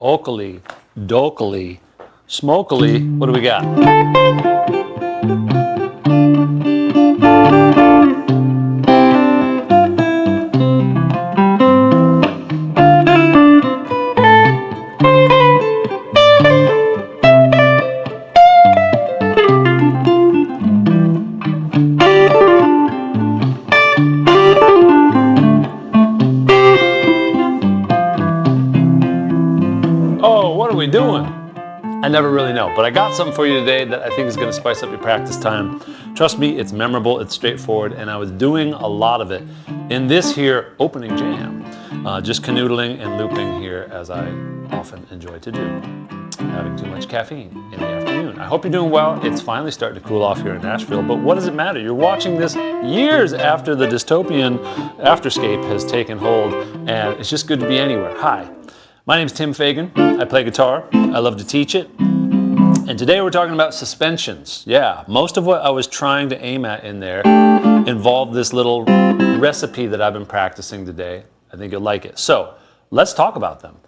Okily, dokily, smokily. What do we got? Oh, what are we doing? I never really know, but I got something for you today that I think is going to spice up your practice time. Trust me, it's memorable, it's straightforward, and I was doing a lot of it in this here opening jam. Just canoodling and looping here, as I often enjoy to do, having too much caffeine in the afternoon. I hope you're doing well. It's finally starting to cool off here in Nashville, but what does it matter? You're watching this years after the dystopian afterscape has taken hold, and it's just good to be anywhere. Hi. My name's Tim Fagan. I play guitar. I love to teach it. And today we're talking about suspensions. Yeah, most of what I was trying to aim at in there involved this little recipe that I've been practicing today. I think you'll like it. So let's talk about them.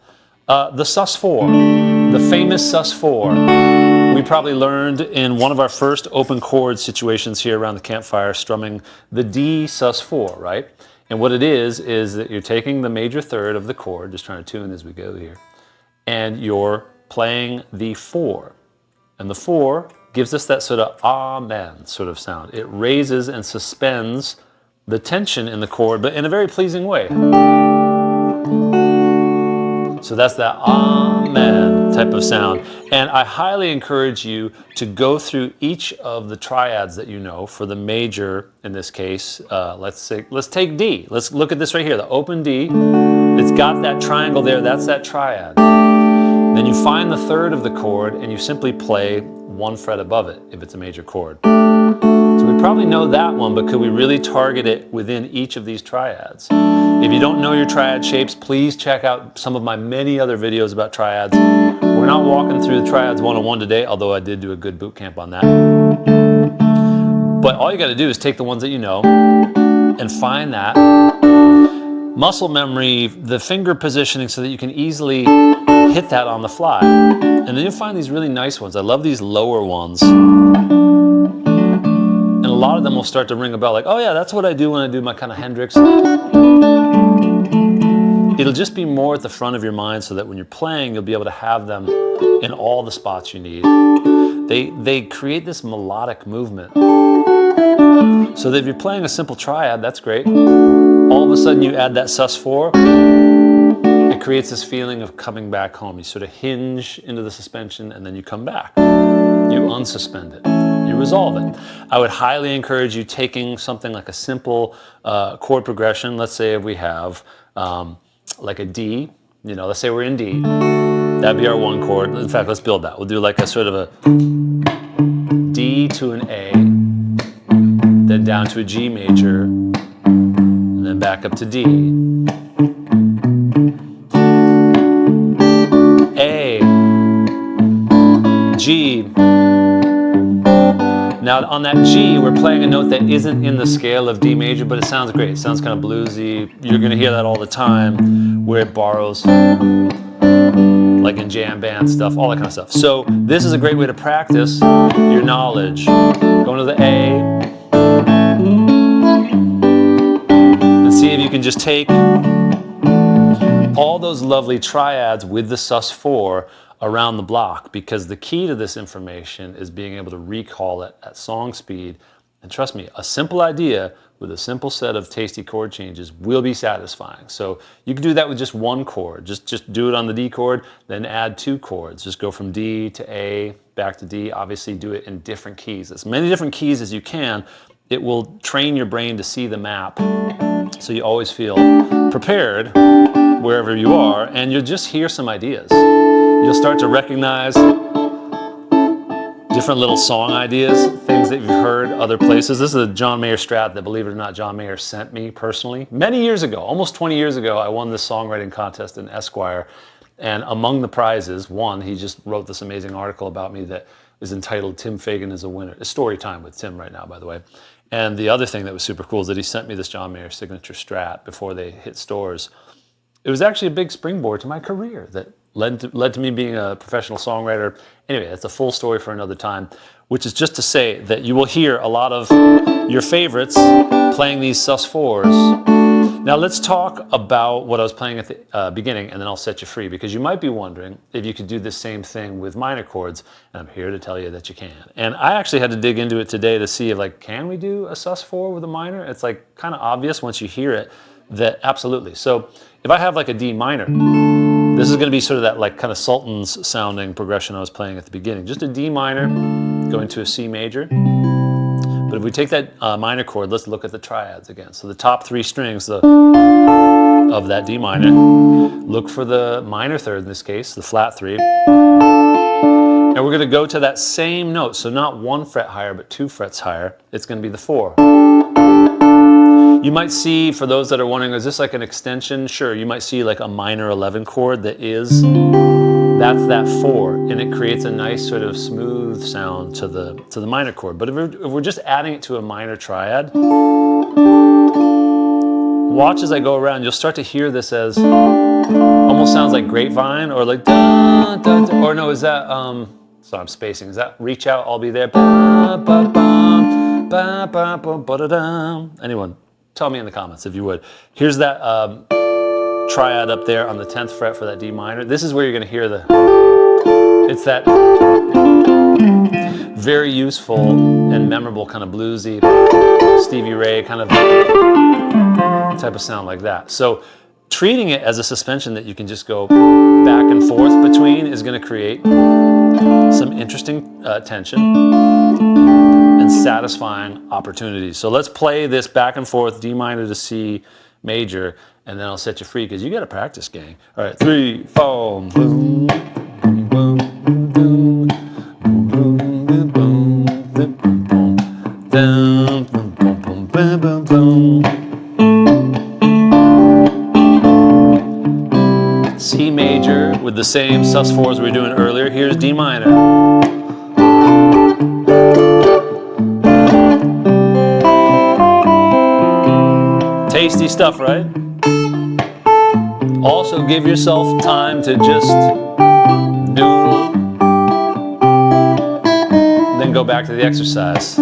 The sus4, the famous sus4. We probably learned in one of our first open chord situations here around the campfire, strumming the D sus4, right? And what it is that you're taking the major third of the chord, just trying to tune as we go here, and you're playing the 4. And the 4 gives us that sort of amen sort of sound. It raises and suspends the tension in the chord, but in a very pleasing way. So that's that amen type of sound. And I highly encourage you to go through each of the triads that you know for the major, in this case, let's take D. Let's look at this right here, the open D. It's got that triangle there, that's that triad. Then you find the third of the chord and you simply play one fret above it if it's a major chord. So we probably know that one, but could we really target it within each of these triads? If you don't know your triad shapes, please check out some of my many other videos about triads. We're not walking through the triads 101 today, although I did do a good boot camp on that. But all you got to do is take the ones that you know and find that muscle memory, the finger positioning, so that you can easily hit that on the fly. And then you'll find these really nice ones. I love these lower ones. And a lot of them will start to ring a bell, like, oh yeah, that's what I do when I do my kind of Hendrix. It'll just be more at the front of your mind so that when you're playing, you'll be able to have them in all the spots you need. They create this melodic movement. So that if you're playing a simple triad, that's great. All of a sudden you add that sus4, it creates this feeling of coming back home. You sort of hinge into the suspension and then you come back. You unsuspend it. You resolve it. I would highly encourage you taking something like a simple chord progression. Let's say if we have like a D, you know, let's say we're in D. That'd be our one chord. In fact, let's build that. We'll do like a sort of a D to an A, then down to a G major, and then back up to D. A, G. Now on that G, we're playing a note that isn't in the scale of D major, but it sounds great. It sounds kind of bluesy. You're going to hear that all the time, where it borrows, like in jam band stuff, all that kind of stuff. So this is a great way to practice your knowledge. Going to the A, and see if you can just take all those lovely triads with the sus4 around the block, because the key to this information is being able to recall it at song speed. And trust me, a simple idea with a simple set of tasty chord changes will be satisfying. So you can do that with just one chord. Just do it on the D chord, then add 2 chords. Just go from D to A, back to D. Obviously do it in different keys. As many different keys as you can. It will train your brain to see the map, so you always feel prepared wherever you are, and you'll just hear some ideas. You'll start to recognize different little song ideas, things that you've heard other places. This is a John Mayer strat that, believe it or not, John Mayer sent me personally. Many years ago, almost 20 years ago, I won this songwriting contest in Esquire. And among the prizes, one, he just wrote this amazing article about me that is entitled Tim Fagan is a Winner. It's story time with Tim right now, by the way. And the other thing that was super cool is that he sent me this John Mayer signature strat before they hit stores. It was actually a big springboard to my career that led to me being a professional songwriter. Anyway, that's a full story for another time, which is just to say that you will hear a lot of your favorites playing these sus4s. Now let's talk about what I was playing at the beginning, and then I'll set you free, because you might be wondering if you could do the same thing with minor chords, and I'm here to tell you that you can. And I actually had to dig into it today to see if, like, can we do a sus4 with a minor? It's like kind of obvious once you hear it that absolutely. So if I have like a D minor, this is going to be sort of that like kind of Sultan's sounding progression I was playing at the beginning. Just a D minor going to a C major. But if we take that minor chord, let's look at the triads again. So the top 3 strings of that D minor, look for the minor third in this case, the flat 3. And we're going to go to that same note. So not 1 fret higher, but 2 frets higher. It's going to be the 4. You might see, for those that are wondering, is this like an extension? Sure, you might see like a minor 11 chord that's that 4, and it creates a nice sort of smooth sound to the minor chord. But if we're just adding it to a minor triad, watch as I go around, you'll start to hear this as almost sounds like grapevine, or like da, da, da, or no, is that sorry, I'm spacing. Is that reach out, I'll be there? Ba, ba, ba, ba, ba, ba, ba, da, da. Anyone? Tell me in the comments if you would. Here's that triad up there on the 10th fret for that D minor. This is where you're going to hear it's that very useful and memorable kind of bluesy Stevie Ray kind of type of sound like that. So treating it as a suspension that you can just go back and forth between is going to create some interesting tension and satisfying opportunities. So let's play this back and forth D minor to C major, and then I'll set you free, because you got to practice, gang. All right, 3, 4. Boom, boom, boom, boom, boom, boom, boom, boom, boom, down, boom, boom, boom, boom, boom, boom. C major with the same sus4s we were doing earlier. Here's D minor. Tasty stuff, right? Also give yourself time to just doodle, then go back to the exercise.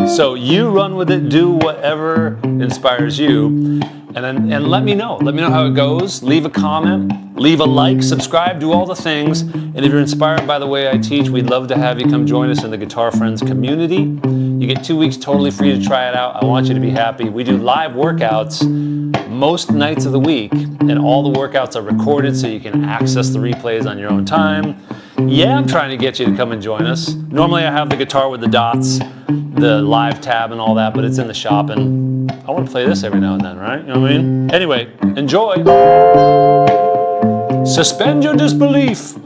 So you run with it, do whatever inspires you, and let me know. Let me know how it goes. Leave a comment, leave a like, subscribe, do all the things. And if you're inspired by the way I teach, we'd love to have you come join us in the Guitar Friends community. You get 2 weeks totally free to try it out. I want you to be happy. We do live workouts most nights of the week, and all the workouts are recorded so you can access the replays on your own time. Yeah, I'm trying to get you to come and join us. Normally I have the guitar with the dots, the live tab and all that, but it's in the shop, and I want to play this every now and then, right? You know what I mean? Anyway, enjoy. Suspend your disbelief.